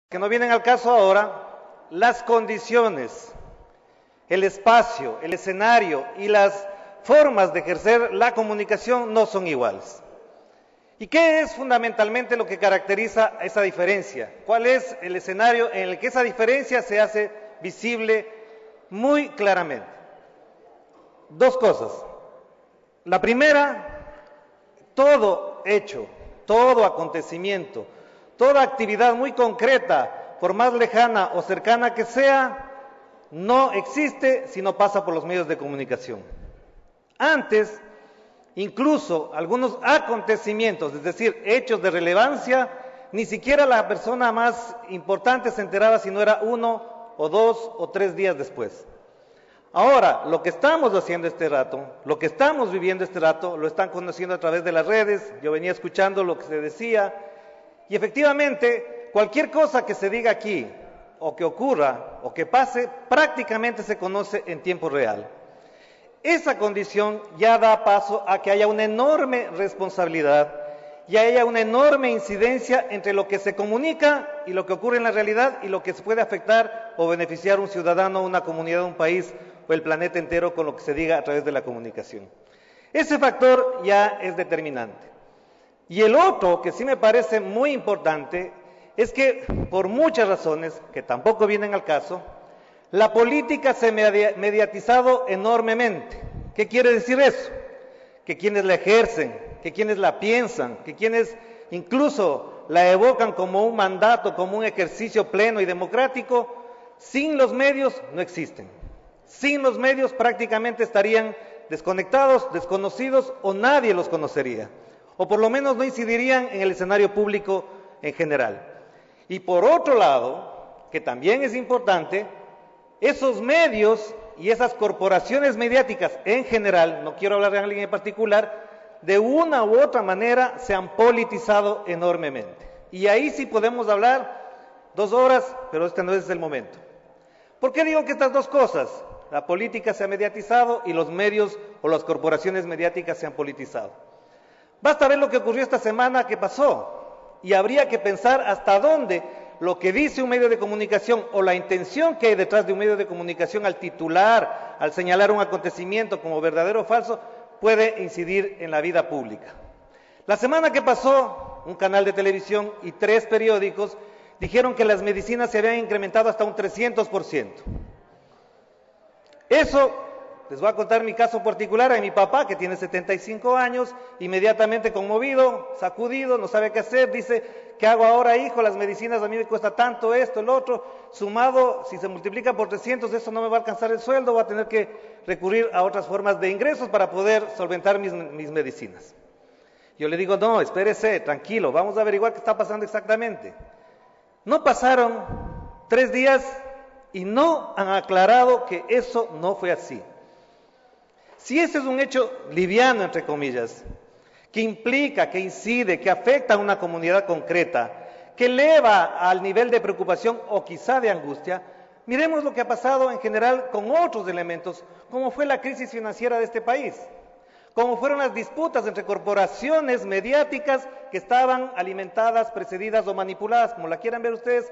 que no vienen al caso ahora, las condiciones, el espacio, el escenario y las formas de ejercer la comunicación no son iguales. ¿Y qué es fundamentalmente lo que caracteriza esa diferencia? ¿Cuál es el escenario en el que esa diferencia se hace visible muy claramente? Dos cosas. La primera, todo hecho, todo acontecimiento, toda actividad muy concreta, por más lejana o cercana que sea, no existe si no pasa por los medios de comunicación. Antes, incluso algunos acontecimientos, es decir, hechos de relevancia, ni siquiera la persona más importante se enteraba si no era 1 o 2 o 3 días después. Ahora, lo que estamos haciendo este rato, lo que estamos viviendo este rato, lo están conociendo a través de las redes. Yo venía escuchando lo que se decía y efectivamente cualquier cosa que se diga aquí o que ocurra o que pase prácticamente se conoce en tiempo real. Esa condición ya da paso a que haya una enorme responsabilidad y haya una enorme incidencia entre lo que se comunica y lo que ocurre en la realidad y lo que se puede afectar o beneficiar a un ciudadano, una comunidad, un país o el planeta entero con lo que se diga a través de la comunicación. Ese factor ya es determinante. Y el otro, que sí me parece muy importante, es que por muchas razones, que tampoco vienen al caso, la política se ha mediatizado enormemente. ¿Qué quiere decir eso? Que quienes la ejercen, que quienes la piensan, que quienes incluso la evocan como un mandato, como un ejercicio pleno y democrático, sin los medios no existen. Sin los medios prácticamente estarían desconectados, desconocidos o nadie los conocería. O por lo menos no incidirían en el escenario público en general. Y por otro lado, que también es importante, esos medios y esas corporaciones mediáticas en general, no quiero hablar de alguien en particular, de una u otra manera se han politizado enormemente. Y ahí sí podemos hablar 2 horas, pero este no es el momento. ¿Por qué digo que estas dos cosas? La política se ha mediatizado y los medios o las corporaciones mediáticas se han politizado. Basta ver lo que ocurrió esta semana que pasó y habría que pensar hasta dónde lo que dice un medio de comunicación o la intención que hay detrás de un medio de comunicación al titular, al señalar un acontecimiento como verdadero o falso, puede incidir en la vida pública. La semana que pasó, un canal de televisión y 3 periódicos dijeron que las medicinas se habían incrementado hasta un 300%. Eso, les voy a contar mi caso particular, a mi papá que tiene 75 años, inmediatamente conmovido, sacudido, no sabe qué hacer, dice, ¿qué hago ahora, hijo? Las medicinas a mí me cuesta tanto esto, el otro, sumado, si se multiplica por 300, eso no me va a alcanzar el sueldo, voy a tener que recurrir a otras formas de ingresos para poder solventar mis medicinas. Yo le digo, no, espérese, tranquilo, vamos a averiguar qué está pasando exactamente. No pasaron 3 días y no han aclarado que eso no fue así. Si ese es un hecho liviano, entre comillas, que implica, que incide, que afecta a una comunidad concreta, que eleva al nivel de preocupación o quizá de angustia, miremos lo que ha pasado en general con otros elementos, como fue la crisis financiera de este país, como fueron las disputas entre corporaciones mediáticas que estaban alimentadas, precedidas o manipuladas, como la quieran ver ustedes,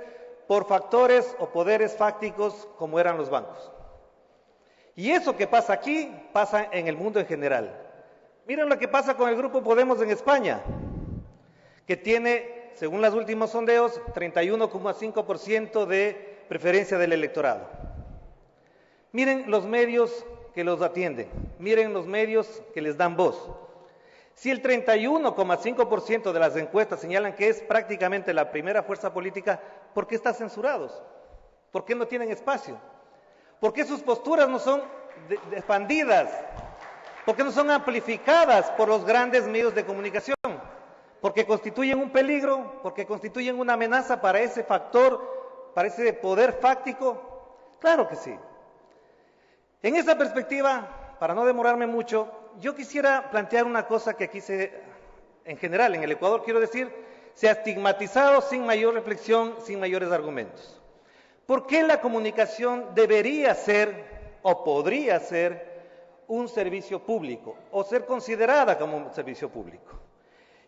por factores o poderes fácticos como eran los bancos. Y eso que pasa aquí, pasa en el mundo en general. Miren lo que pasa con el Grupo Podemos en España, que tiene, según los últimos sondeos, 31,5% de preferencia del electorado. Miren los medios que los atienden, miren los medios que les dan voz. Si el 31,5% de las encuestas señalan que es prácticamente la primera fuerza política, ¿por qué están censurados? ¿Por qué no tienen espacio? ¿Por qué sus posturas no son expandidas? ¿Por qué no son amplificadas por los grandes medios de comunicación? ¿Porque constituyen un peligro? ¿Porque constituyen una amenaza para ese factor, para ese poder fáctico? Claro que sí. En esa perspectiva, para no demorarme mucho, yo quisiera plantear una cosa que aquí en general, en el Ecuador, quiero decir, se ha estigmatizado sin mayor reflexión, sin mayores argumentos. ¿Por qué la comunicación debería ser o podría ser un servicio público o ser considerada como un servicio público?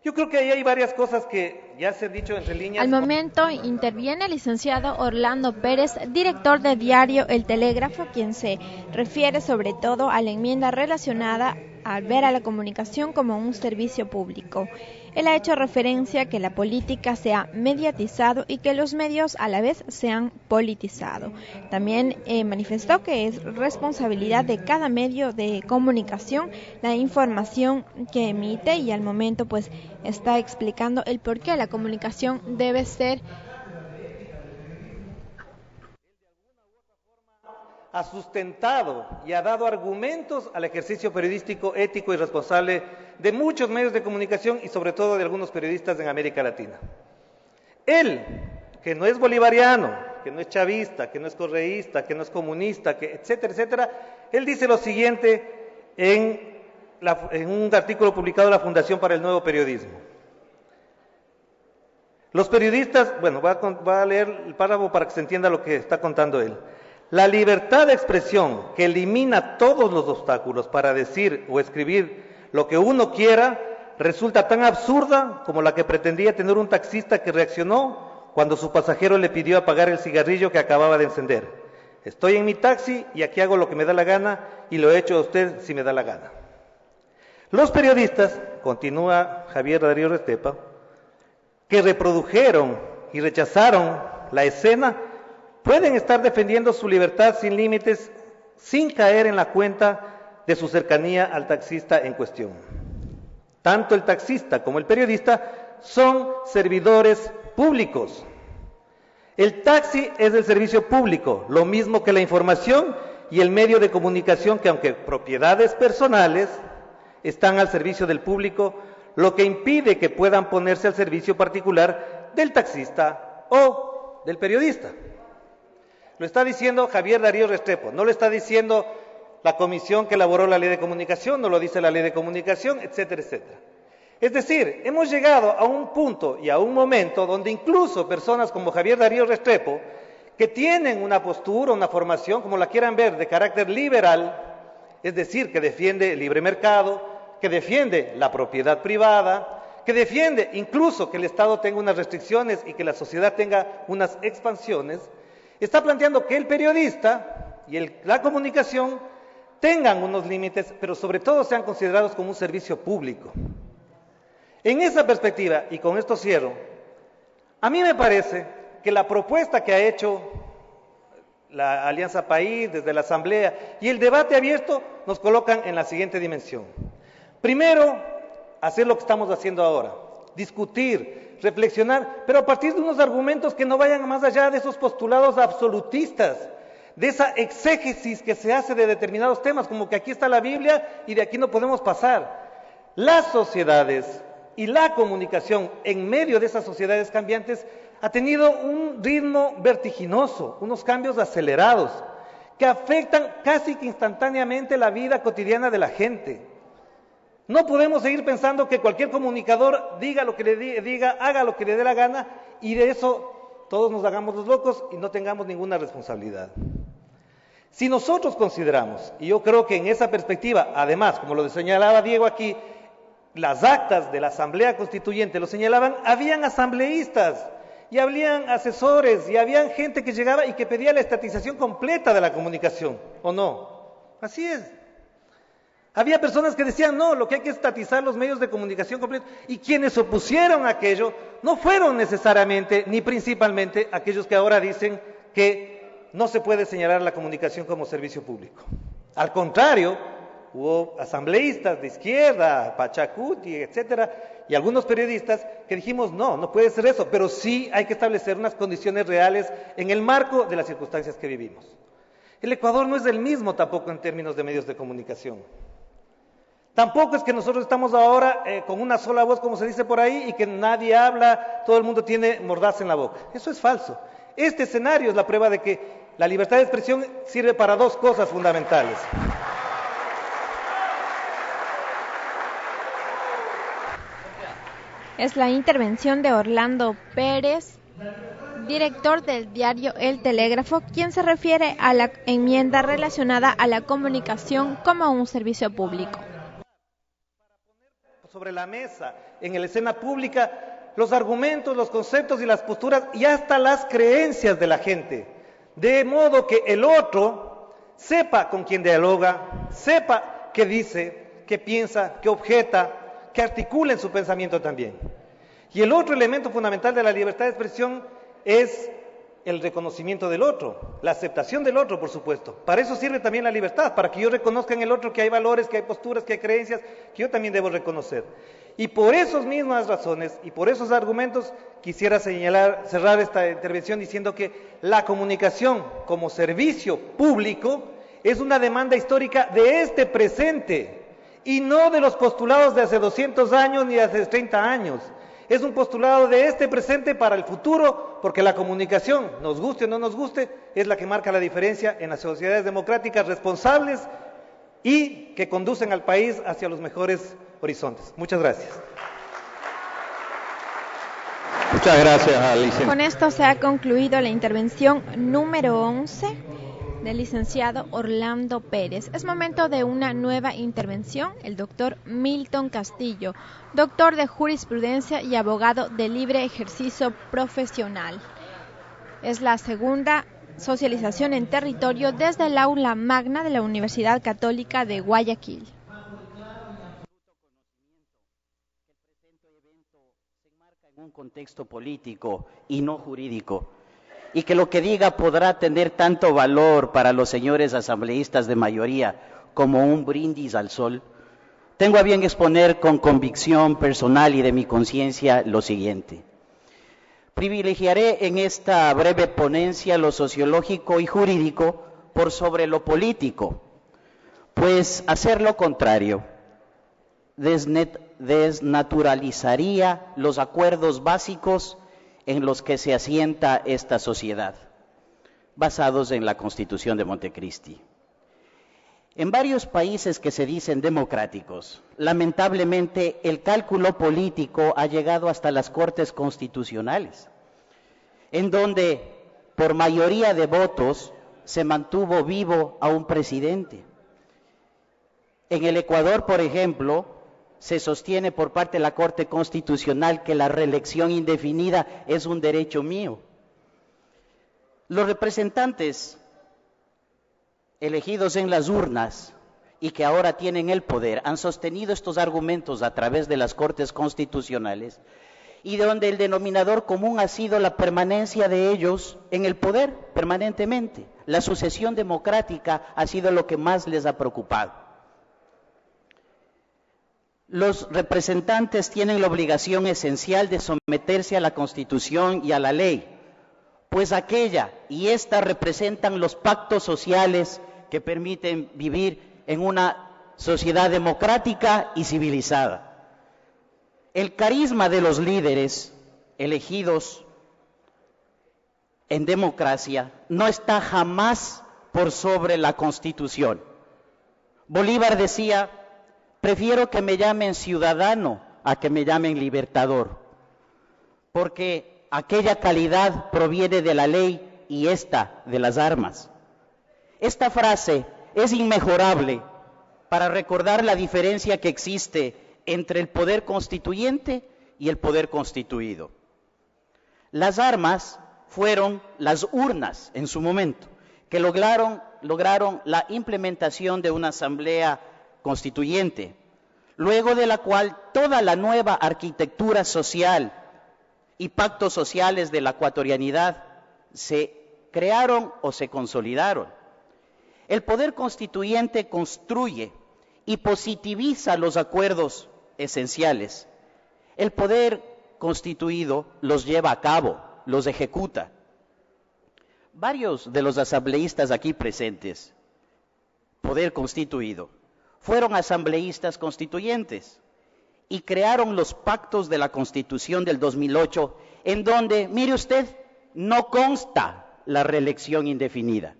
Yo creo que ahí hay varias cosas que ya se han dicho entre líneas. Al momento interviene el licenciado Orlando Pérez, director de diario El Telégrafo, quien se refiere sobre todo a la enmienda relacionada al ver a la comunicación como un servicio público. Él ha hecho referencia a que la política se ha mediatizado y que los medios a la vez se han politizado. También manifestó que es responsabilidad de cada medio de comunicación la información que emite y al momento pues está explicando el por qué la comunicación debe ser ha sustentado y ha dado argumentos al ejercicio periodístico ético y responsable de muchos medios de comunicación y sobre todo de algunos periodistas en América Latina. Él, que no es bolivariano, que no es chavista, que no es correísta, que no es comunista, que etcétera, etcétera, él dice lo siguiente en un artículo publicado en la Fundación para el Nuevo Periodismo. Los periodistas, bueno, va a leer el párrafo para que se entienda lo que está contando él. La libertad de expresión que elimina todos los obstáculos para decir o escribir lo que uno quiera resulta tan absurda como la que pretendía tener un taxista que reaccionó cuando su pasajero le pidió apagar el cigarrillo que acababa de encender. Estoy en mi taxi y aquí hago lo que me da la gana y lo he hecho a usted si me da la gana. Los periodistas, continúa Javier Darío Restrepo, que reprodujeron y rechazaron la escena, pueden estar defendiendo su libertad sin límites, sin caer en la cuenta de su cercanía al taxista en cuestión. Tanto el taxista como el periodista son servidores públicos. El taxi es el servicio público, lo mismo que la información y el medio de comunicación que, aunque propiedades personales, están al servicio del público, lo que impide que puedan ponerse al servicio particular del taxista o del periodista. Lo está diciendo Javier Darío Restrepo, no lo está diciendo la comisión que elaboró la ley de comunicación, no lo dice la ley de comunicación, etcétera, etcétera. Es decir, hemos llegado a un punto y a un momento donde incluso personas como Javier Darío Restrepo, que tienen una postura, una formación, como la quieran ver, de carácter liberal, es decir, que defiende el libre mercado, que defiende la propiedad privada, que defiende incluso que el Estado tenga unas restricciones y que la sociedad tenga unas expansiones, está planteando que el periodista y la comunicación tengan unos límites, pero sobre todo sean considerados como un servicio público. En esa perspectiva, y con esto cierro, a mí me parece que la propuesta que ha hecho la Alianza País desde la Asamblea y el debate abierto nos colocan en la siguiente dimensión. Primero, hacer lo que estamos haciendo ahora, discutir, reflexionar, pero a partir de unos argumentos que no vayan más allá de esos postulados absolutistas, de esa exégesis que se hace de determinados temas, como que aquí está la Biblia y de aquí no podemos pasar. Las sociedades y la comunicación en medio de esas sociedades cambiantes ha tenido un ritmo vertiginoso, unos cambios acelerados, que afectan casi que instantáneamente la vida cotidiana de la gente. No podemos seguir pensando que cualquier comunicador diga lo que le diga, haga lo que le dé la gana y de eso todos nos hagamos los locos y no tengamos ninguna responsabilidad. Si nosotros consideramos, y yo creo que en esa perspectiva, además, como lo señalaba Diego aquí, las actas de la Asamblea Constituyente lo señalaban, habían asambleístas y habían asesores y habían gente que llegaba y que pedía la estatización completa de la comunicación, ¿o no? Así es. Había personas que decían, no, lo que hay que estatizar los medios de comunicación completos, y quienes opusieron a aquello no fueron necesariamente ni principalmente aquellos que ahora dicen que no se puede señalar la comunicación como servicio público. Al contrario, hubo asambleístas de izquierda, Pachacuti, etcétera, y algunos periodistas que dijimos, no puede ser eso, pero sí hay que establecer unas condiciones reales en el marco de las circunstancias que vivimos. El Ecuador no es el mismo tampoco en términos de medios de comunicación. Tampoco es que nosotros estamos ahora con una sola voz, como se dice por ahí, y que nadie habla, todo el mundo tiene mordaza en la boca. Eso es falso. Este escenario es la prueba de que la libertad de expresión sirve para dos cosas fundamentales. Es la intervención de Orlando Pérez, director del diario El Telégrafo, quien se refiere a la enmienda relacionada a la comunicación como un servicio público. sobre la mesa, en la escena pública, los argumentos, los conceptos y las posturas y hasta las creencias de la gente. De modo que el otro sepa con quién dialoga, sepa qué dice, qué piensa, qué objeta, que articula en su pensamiento también. Y el otro elemento fundamental de la libertad de expresión es el reconocimiento del otro, la aceptación del otro, por supuesto. Para eso sirve también la libertad, para que yo reconozca en el otro que hay valores, que hay posturas, que hay creencias, que yo también debo reconocer. Y por esas mismas razones y por esos argumentos quisiera cerrar esta intervención diciendo que la comunicación como servicio público es una demanda histórica de este presente y no de los postulados de hace 200 años ni de hace 30 años. Es un postulado de este presente para el futuro, porque la comunicación, nos guste o no nos guste, es la que marca la diferencia en las sociedades democráticas responsables y que conducen al país hacia los mejores horizontes. Muchas gracias. Muchas gracias, licenciado. Con esto se ha concluido la intervención número 11 del licenciado Orlando Pérez. Es momento de una nueva intervención. El doctor Milton Castillo, doctor de jurisprudencia y abogado de libre ejercicio profesional. Es la segunda socialización en territorio desde el aula magna de la Universidad Católica de Guayaquil. En un contexto político y no jurídico, y que lo que diga podrá tener tanto valor para los señores asambleístas de mayoría como un brindis al sol, tengo a bien exponer con convicción personal y de mi conciencia lo siguiente. Privilegiaré en esta breve ponencia lo sociológico y jurídico por sobre lo político, pues hacer lo contrario desnaturalizaría los acuerdos básicos en los que se asienta esta sociedad, basados en la Constitución de Montecristi. En varios países que se dicen democráticos, lamentablemente el cálculo político ha llegado hasta las Cortes Constitucionales, en donde por mayoría de votos se mantuvo vivo a un presidente. En el Ecuador, por ejemplo, se sostiene por parte de la Corte Constitucional que la reelección indefinida es un derecho mío. Los representantes elegidos en las urnas y que ahora tienen el poder han sostenido estos argumentos a través de las Cortes Constitucionales y donde el denominador común ha sido la permanencia de ellos en el poder permanentemente. La sucesión democrática ha sido lo que más les ha preocupado. Los representantes tienen la obligación esencial de someterse a la Constitución y a la ley, pues aquella y esta representan los pactos sociales que permiten vivir en una sociedad democrática y civilizada. El carisma de los líderes elegidos en democracia no está jamás por sobre la Constitución. Bolívar decía: prefiero que me llamen ciudadano a que me llamen libertador, porque aquella calidad proviene de la ley y esta de las armas. Esta frase es inmejorable para recordar la diferencia que existe entre el poder constituyente y el poder constituido. Las armas fueron las urnas en su momento, que lograron la implementación de una asamblea constituyente, luego de la cual toda la nueva arquitectura social y pactos sociales de la ecuatorianidad se crearon o se consolidaron. El poder constituyente construye y positiviza los acuerdos esenciales. El poder constituido los lleva a cabo, los ejecuta. Varios de los asambleístas aquí presentes, poder constituido, fueron asambleístas constituyentes y crearon los pactos de la Constitución del 2008, en donde, mire usted, no consta la reelección indefinida.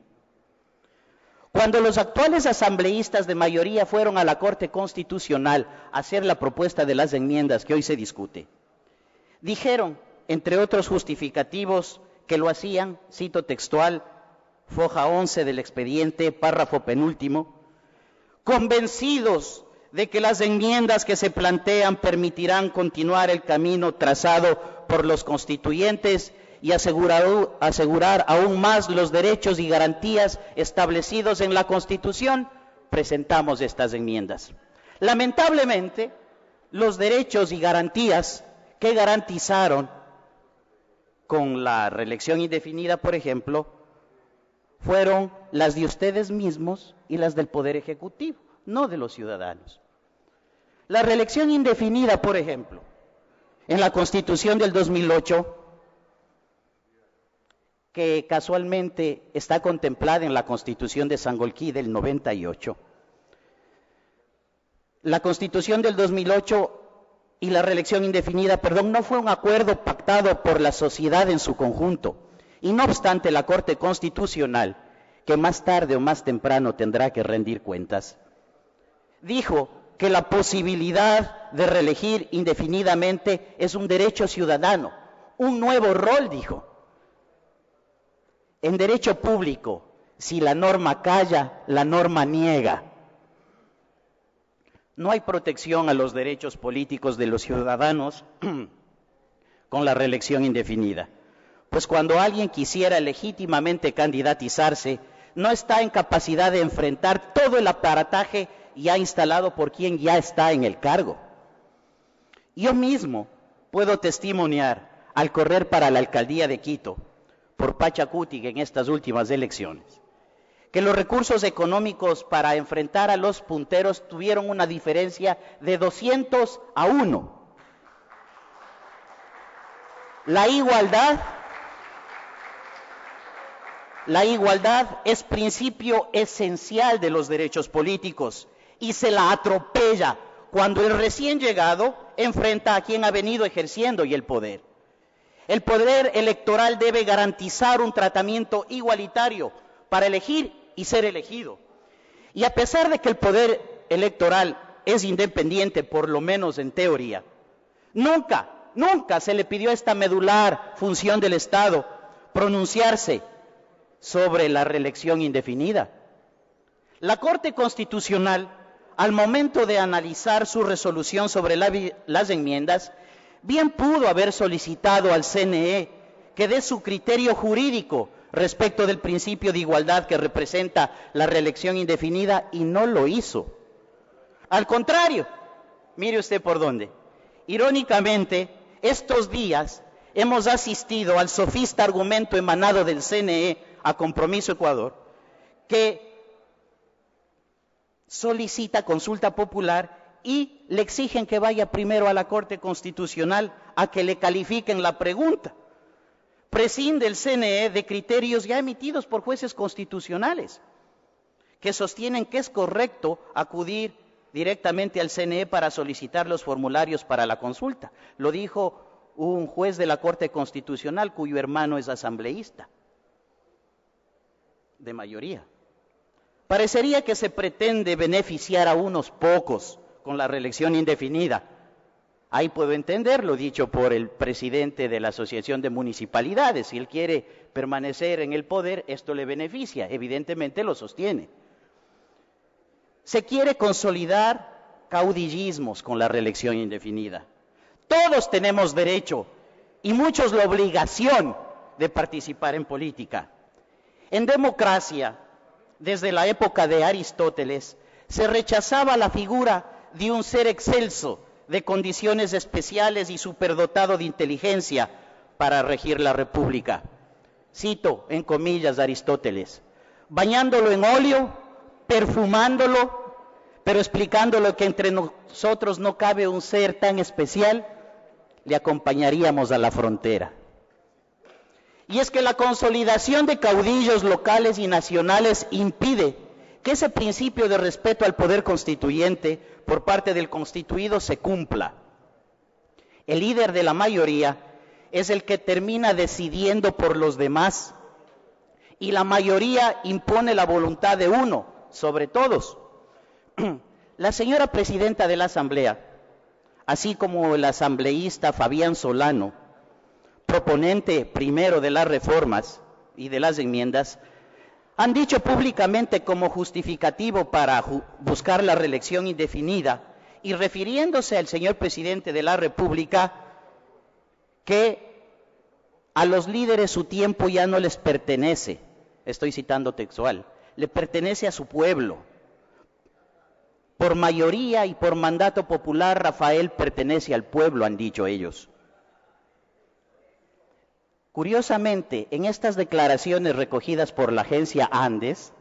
Cuando los actuales asambleístas de mayoría fueron a la Corte Constitucional a hacer la propuesta de las enmiendas que hoy se discute, dijeron, entre otros justificativos, que lo hacían, cito textual, foja 11 del expediente, párrafo penúltimo, convencidos de que las enmiendas que se plantean permitirán continuar el camino trazado por los constituyentes y asegurar aún más los derechos y garantías establecidos en la Constitución, presentamos estas enmiendas. Lamentablemente, los derechos y garantías que garantizaron con la reelección indefinida, por ejemplo, fueron las de ustedes mismos y las del Poder Ejecutivo, no de los ciudadanos. La reelección indefinida, por ejemplo, en la Constitución del 2008, que casualmente está contemplada en la Constitución de Sangolquí del 98. La Constitución del 2008 y la reelección indefinida, no fue un acuerdo pactado por la sociedad en su conjunto, y no obstante la Corte Constitucional, que más tarde o más temprano tendrá que rendir cuentas, dijo que la posibilidad de reelegir indefinidamente es un derecho ciudadano, un nuevo rol, dijo. En derecho público, si la norma calla, la norma niega. No hay protección a los derechos políticos de los ciudadanos con la reelección indefinida, pues cuando alguien quisiera legítimamente candidatizarse, no está en capacidad de enfrentar todo el aparataje ya instalado por quien ya está en el cargo. Yo mismo puedo testimoniar al correr para la alcaldía de Quito por Pachacuti en estas últimas elecciones, que los recursos económicos para enfrentar a los punteros tuvieron una diferencia de 200-1. La igualdad es principio esencial de los derechos políticos y se la atropella cuando el recién llegado enfrenta a quien ha venido ejerciendo y el poder. El poder electoral debe garantizar un tratamiento igualitario para elegir y ser elegido. Y a pesar de que el poder electoral es independiente, por lo menos en teoría, nunca se le pidió a esta medular función del Estado pronunciarse sobre la reelección indefinida. La Corte Constitucional, al momento de analizar su resolución sobre las enmiendas, bien pudo haber solicitado al CNE que dé su criterio jurídico respecto del principio de igualdad que representa la reelección indefinida, y no lo hizo. Al contrario, mire usted por dónde. Irónicamente, estos días hemos asistido al sofista argumento emanado del CNE a Compromiso Ecuador, que solicita consulta popular y le exigen que vaya primero a la Corte Constitucional a que le califiquen la pregunta. Prescinde el CNE de criterios ya emitidos por jueces constitucionales, que sostienen que es correcto acudir directamente al CNE para solicitar los formularios para la consulta. Lo dijo un juez de la Corte Constitucional cuyo hermano es asambleísta, de mayoría. Parecería que se pretende beneficiar a unos pocos con la reelección indefinida. Ahí puedo entender lo dicho por el presidente de la Asociación de Municipalidades. Si él quiere permanecer en el poder, esto le beneficia, evidentemente lo sostiene. Se quiere consolidar caudillismos con la reelección indefinida. Todos tenemos derecho, y muchos la obligación, de participar en política. En democracia, desde la época de Aristóteles, se rechazaba la figura de un ser excelso, de condiciones especiales y superdotado de inteligencia para regir la república. Cito en comillas a Aristóteles: bañándolo en óleo, perfumándolo, pero explicándolo que entre nosotros no cabe un ser tan especial, le acompañaríamos a la frontera. Y es que la consolidación de caudillos locales y nacionales impide que ese principio de respeto al poder constituyente por parte del constituido se cumpla. El líder de la mayoría es el que termina decidiendo por los demás, y la mayoría impone la voluntad de uno sobre todos. La señora presidenta de la Asamblea, así como el asambleísta Fabián Solano, proponente primero de las reformas y de las enmiendas, Han dicho públicamente como justificativo para buscar la reelección indefinida y refiriéndose al señor presidente de la República que a los líderes su tiempo ya no les pertenece, estoy citando textual, le pertenece a su pueblo. Por mayoría y por mandato popular, Rafael pertenece al pueblo, han dicho ellos. Curiosamente, en estas declaraciones recogidas por la agencia Andes,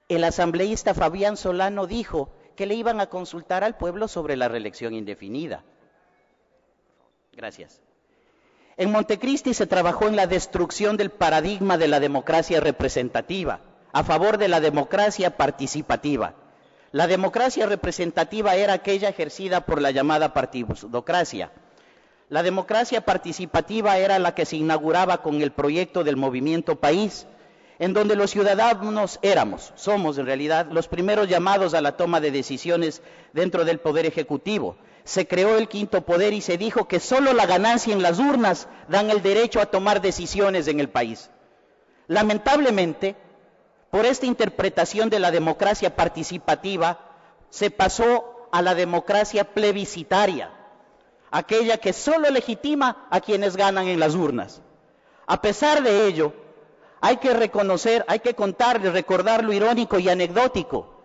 el asambleísta Fabián Solano dijo que le iban a consultar al pueblo sobre la reelección indefinida. Gracias. En Montecristi se trabajó en la destrucción del paradigma de la democracia representativa, a favor de la democracia participativa. La democracia representativa era aquella ejercida por la llamada partidocracia. La democracia participativa era la que se inauguraba con el proyecto del Movimiento País, en donde los ciudadanos somos en realidad los primeros llamados a la toma de decisiones dentro del Poder Ejecutivo. Se creó el quinto poder y se dijo que solo la ganancia en las urnas dan el derecho a tomar decisiones en el país. Lamentablemente, por esta interpretación de la democracia participativa, se pasó a la democracia plebiscitaria, aquella que solo legitima a quienes ganan en las urnas. A pesar de ello, hay que reconocer, hay que contar y recordar lo irónico y anecdótico.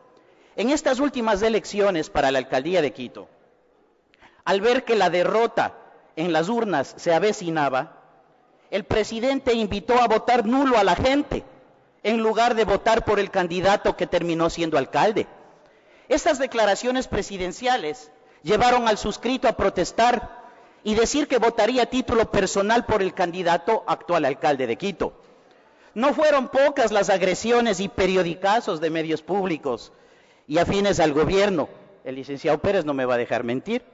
En estas últimas elecciones para la alcaldía de Quito, al ver que la derrota en las urnas se avecinaba, el presidente invitó a votar nulo a la gente, en lugar de votar por el candidato que terminó siendo alcalde. Estas declaraciones presidenciales llevaron al suscrito a protestar y decir que votaría a título personal por el candidato actual alcalde de Quito. No fueron pocas las agresiones y periodicazos de medios públicos y afines al gobierno. El licenciado Pérez no me va a dejar mentir.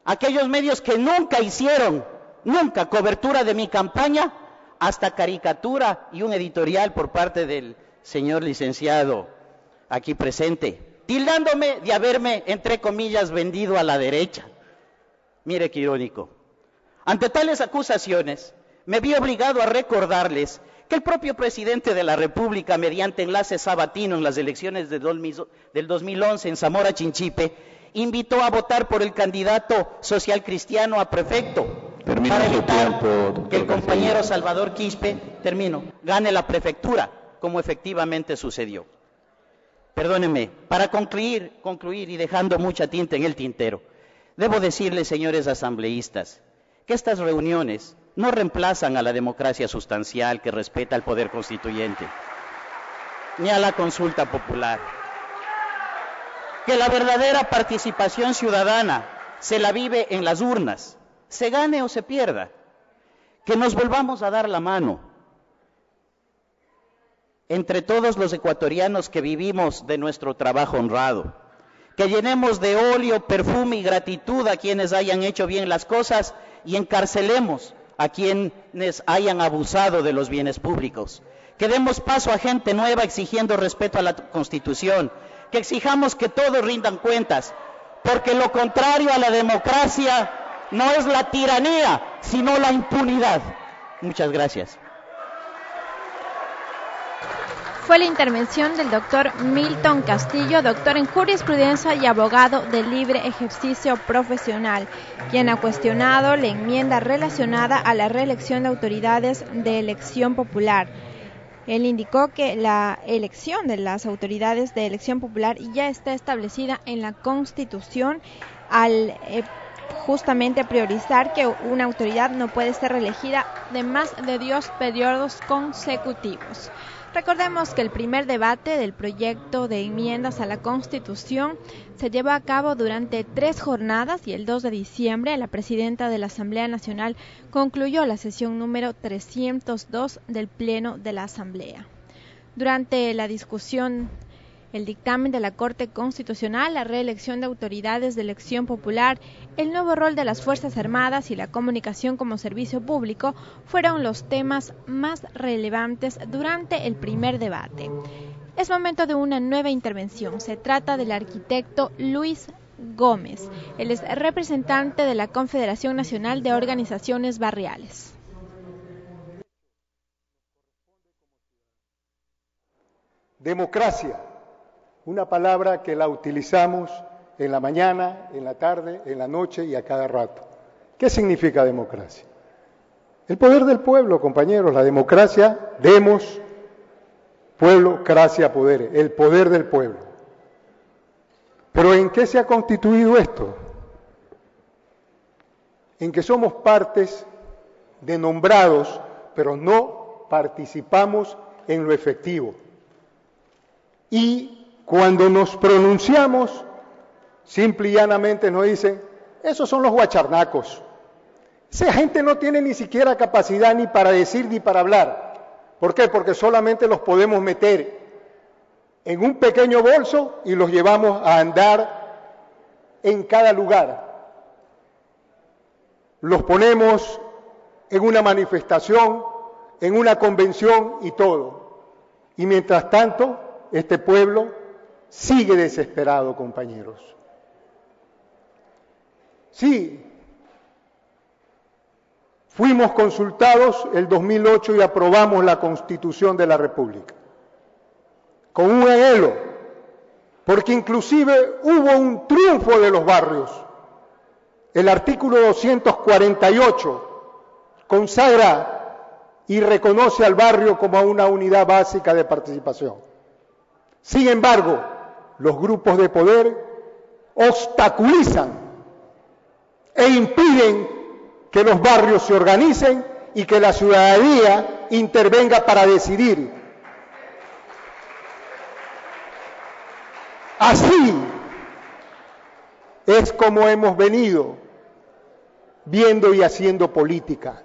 Aquellos medios que nunca hicieron, cobertura de mi campaña, hasta caricatura y un editorial por parte del señor licenciado aquí presente, tildándome de haberme, entre comillas, vendido a la derecha. Mire qué irónico. Ante tales acusaciones, me vi obligado a recordarles que el propio presidente de la República, mediante enlace sabatino en las elecciones del 2011 en Zamora Chinchipe, invitó a votar por el candidato social cristiano a prefecto, para evitar que el compañero Salvador Quispe, gane la prefectura, como efectivamente sucedió. Perdónenme, para concluir y dejando mucha tinta en el tintero, debo decirles, señores asambleístas, que estas reuniones no reemplazan a la democracia sustancial que respeta al poder constituyente, ni a la consulta popular. Que la verdadera participación ciudadana se la vive en las urnas, se gane o se pierda. Que nos volvamos a dar la mano entre todos los ecuatorianos que vivimos de nuestro trabajo honrado. Que llenemos de óleo, perfume y gratitud a quienes hayan hecho bien las cosas y encarcelemos a quienes hayan abusado de los bienes públicos. Que demos paso a gente nueva exigiendo respeto a la Constitución. Que exijamos que todos rindan cuentas, porque lo contrario a la democracia no es la tiranía, sino la impunidad. Muchas gracias. Fue la intervención del doctor Milton Castillo, doctor en jurisprudencia y abogado de libre ejercicio profesional, quien ha cuestionado la enmienda relacionada a la reelección de autoridades de elección popular. Él indicó que la elección de las autoridades de elección popular ya está establecida en la Constitución al justamente priorizar que una autoridad no puede ser reelegida de más de 2 periodos consecutivos. Recordemos que el primer debate del proyecto de enmiendas a la Constitución se llevó a cabo durante 3 jornadas y el 2 de diciembre la presidenta de la Asamblea Nacional concluyó la sesión número 302 del Pleno de la Asamblea. Durante la discusión, el dictamen de la Corte Constitucional, la reelección de autoridades de elección popular, el nuevo rol de las Fuerzas Armadas y la comunicación como servicio público fueron los temas más relevantes durante el primer debate. Es momento de una nueva intervención. Se trata del arquitecto Luis Gómez. Él es representante de la Confederación Nacional de Organizaciones Barriales. Democracia, una palabra que la utilizamos en la mañana, en la tarde, en la noche y a cada rato. ¿Qué significa democracia? El poder del pueblo, compañeros, la democracia, demos, pueblo, cracia, poder, el poder del pueblo. ¿Pero en qué se ha constituido esto? En que somos partes de nombrados, pero no participamos en lo efectivo. Y cuando nos pronunciamos, simple y llanamente nos dicen, esos son los guacharnacos. Esa gente no tiene ni siquiera capacidad ni para decir ni para hablar. ¿Por qué? Porque solamente los podemos meter en un pequeño bolso y los llevamos a andar en cada lugar. Los ponemos en una manifestación, en una convención y todo. Y mientras tanto, este pueblo sigue desesperado, compañeros. Sí, fuimos consultados el 2008 y aprobamos la Constitución de la República, con un anhelo, porque inclusive hubo un triunfo de los barrios. El artículo 248 consagra y reconoce al barrio como una unidad básica de participación. Sin embargo, los grupos de poder obstaculizan e impiden que los barrios se organicen y que la ciudadanía intervenga para decidir. Así es como hemos venido viendo y haciendo política.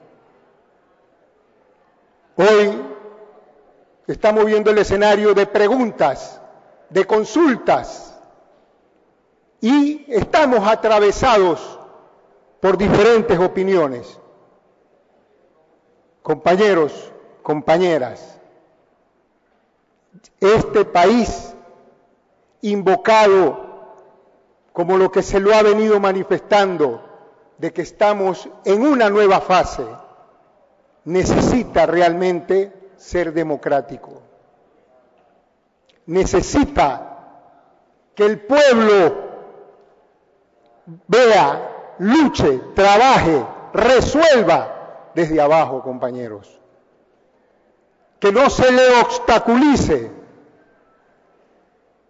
Hoy estamos viendo el escenario de preguntas, de consultas, y estamos atravesados por diferentes opiniones. Compañeros, compañeras, este país invocado como lo que se lo ha venido manifestando, de que estamos en una nueva fase, necesita realmente ser democrático. Necesita que el pueblo vea, luche, trabaje, resuelva desde abajo, compañeros. Que no se le obstaculice,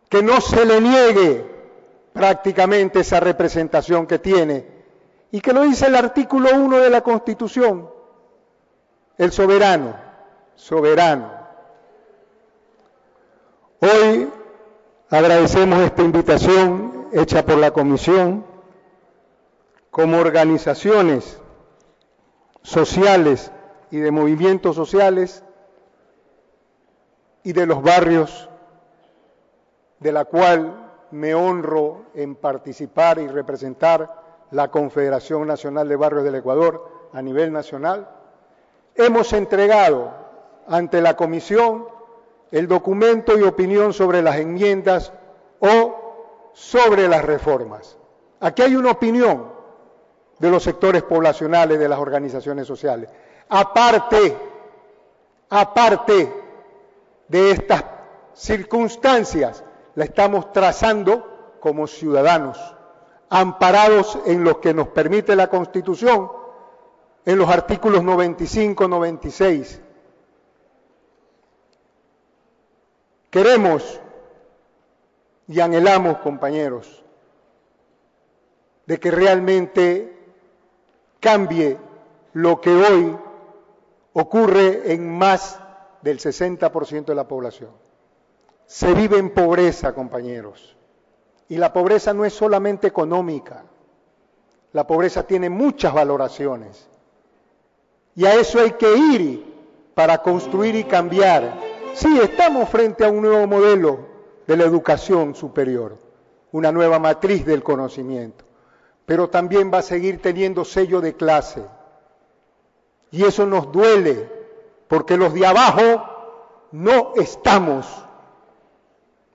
que no se le niegue prácticamente esa representación que tiene, y que lo dice el artículo 1 de la Constitución, el soberano, soberano. Hoy agradecemos esta invitación hecha por la Comisión, como organizaciones sociales y de movimientos sociales y de los barrios, de la cual me honro en participar y representar la Confederación Nacional de Barrios del Ecuador a nivel nacional. Hemos entregado ante la Comisión el documento y opinión sobre las enmiendas o sobre las reformas. Aquí hay una opinión de los sectores poblacionales, de las organizaciones sociales. Aparte de estas circunstancias, la estamos trazando como ciudadanos, amparados en lo que nos permite la Constitución, en los artículos 95, 96. Queremos y anhelamos, compañeros, de que realmente cambie lo que hoy ocurre en más del 60% de la población. Se vive en pobreza, compañeros, y la pobreza no es solamente económica, la pobreza tiene muchas valoraciones, y a eso hay que ir para construir y cambiar. Sí, estamos frente a un nuevo modelo de la educación superior, una nueva matriz del conocimiento, pero también va a seguir teniendo sello de clase, y eso nos duele, porque los de abajo no estamos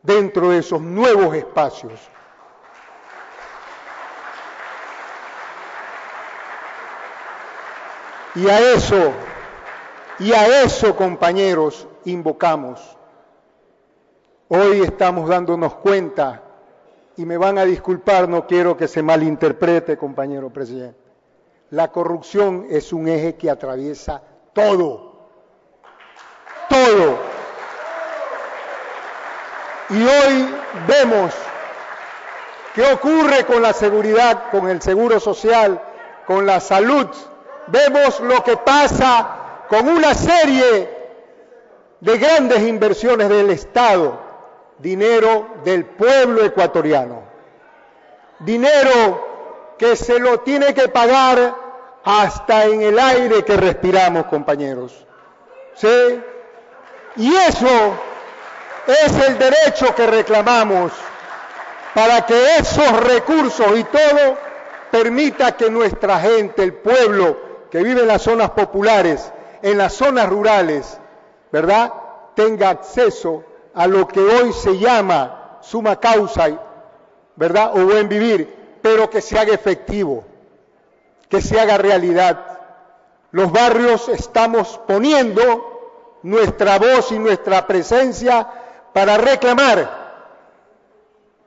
dentro de esos nuevos espacios. Y a eso, compañeros, invocamos. hoy estamos dándonos cuenta, y me van a disculpar, no quiero que se malinterprete, compañero presidente, la corrupción es un eje que atraviesa todo, todo. Y hoy vemos qué ocurre con la seguridad, con el seguro social, con la salud. Vemos lo que pasa con una serie de grandes inversiones del Estado, dinero del pueblo ecuatoriano, dinero que se lo tiene que pagar hasta en el aire que respiramos, compañeros. ¿Sí? Y eso es el derecho que reclamamos, para que esos recursos y todo permita que nuestra gente, el pueblo que vive en las zonas populares, en las zonas rurales, ¿verdad?, tenga acceso a lo que hoy se llama summa causa, ¿verdad?, o buen vivir, pero que se haga efectivo, que se haga realidad. Los barrios estamos poniendo nuestra voz y nuestra presencia para reclamar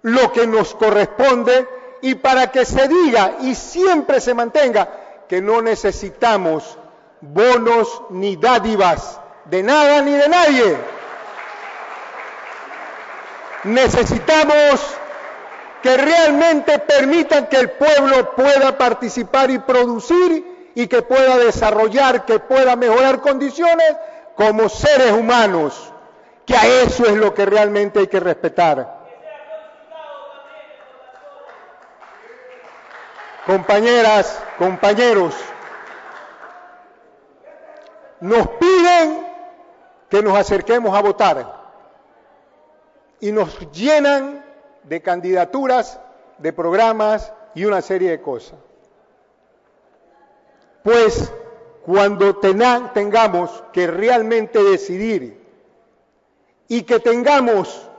lo que nos corresponde y para que se diga y siempre se mantenga que no necesitamos bonos ni dádivas de nada ni de nadie. Necesitamos que realmente permitan que el pueblo pueda participar y producir y que pueda desarrollar, que pueda mejorar condiciones como seres humanos, que a eso es lo que realmente hay que respetar. Compañeras, compañeros, nos piden que nos acerquemos a votar y nos llenan de candidaturas, de programas y una serie de cosas. Pues cuando tengamos que realmente decidir y que tengamos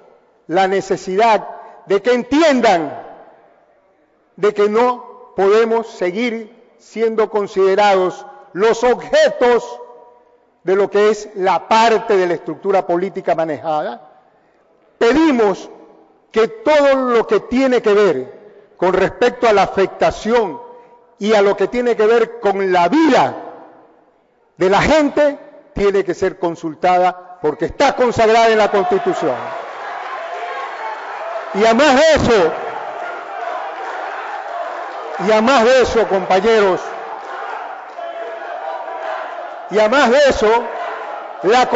la necesidad de que entiendan de que no podemos seguir siendo considerados los objetos de lo que es la parte de la estructura política manejada, pedimos que todo lo que tiene que ver con respecto a la afectación y a lo que tiene que ver con la vida de la gente, tiene que ser consultada porque está consagrada en la Constitución. Y además de eso, compañeros, y además de eso, la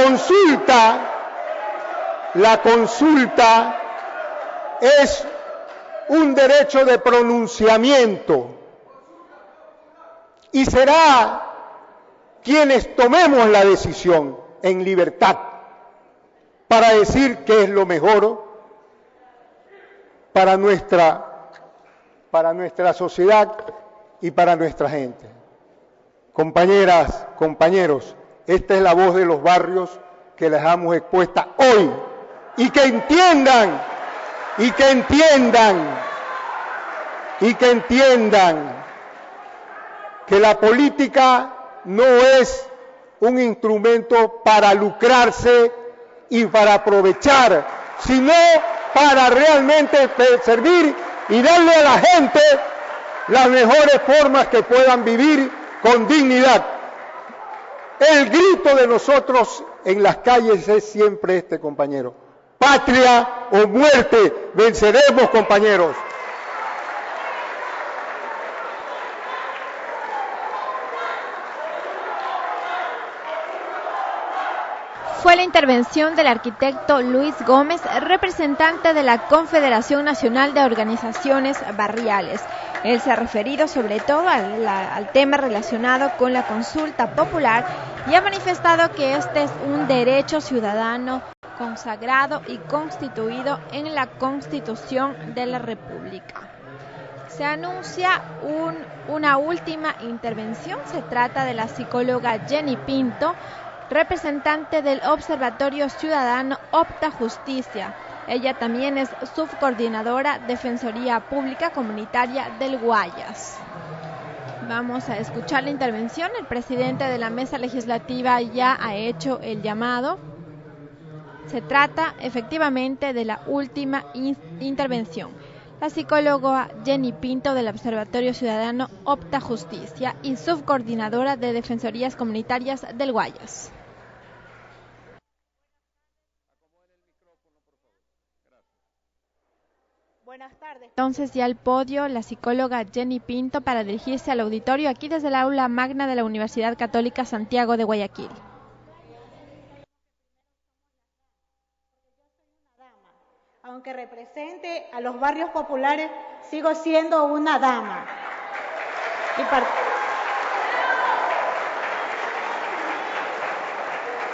consulta es un derecho de pronunciamiento y será quienes tomemos la decisión en libertad para decir qué es lo mejor para nuestra sociedad y para nuestra gente. Compañeras, compañeros, esta es la voz de los barrios que les damos expuesta hoy, y que entiendan que la política no es un instrumento para lucrarse y para aprovechar, sino para realmente servir y darle a la gente las mejores formas que puedan vivir con dignidad. El grito de nosotros en las calles es siempre este, compañero: patria o muerte, venceremos, compañeros. Fue la intervención del arquitecto Luis Gómez, representante de la Confederación Nacional de Organizaciones Barriales. Él se ha referido sobre todo al tema relacionado con la consulta popular y ha manifestado que este es un derecho ciudadano consagrado y constituido en la Constitución de la República. Se anuncia una última intervención. Se trata de la psicóloga Jenny Pinto, representante del Observatorio Ciudadano Opta Justicia. Ella también es subcoordinadora Defensoría Pública Comunitaria del Guayas. Vamos a escuchar la intervención. El presidente de la mesa legislativa ya ha hecho el llamado Se trata efectivamente de la última intervención. La psicóloga Jenny Pinto del Observatorio Ciudadano Opta Justicia y subcoordinadora de Defensorías Comunitarias del Guayas. Buenas tardes. Entonces ya al podio la psicóloga Jenny Pinto para dirigirse al auditorio aquí desde el aula magna de la Universidad Católica Santiago de Guayaquil. Aunque represente a los barrios populares, sigo siendo una dama.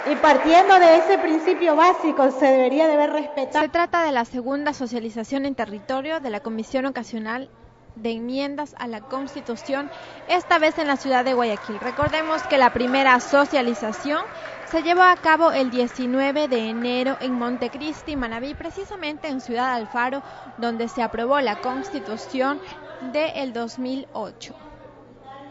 Y partiendo de ese principio básico, se debería de ver respetado. Se trata de la segunda socialización en territorio de la Comisión Ocasional de Enmiendas a la Constitución, esta vez en la ciudad de Guayaquil. Recordemos que la primera socialización se llevó a cabo el 19 de enero en Montecristi, Manabí, precisamente en Ciudad Alfaro, donde se aprobó la Constitución del 2008.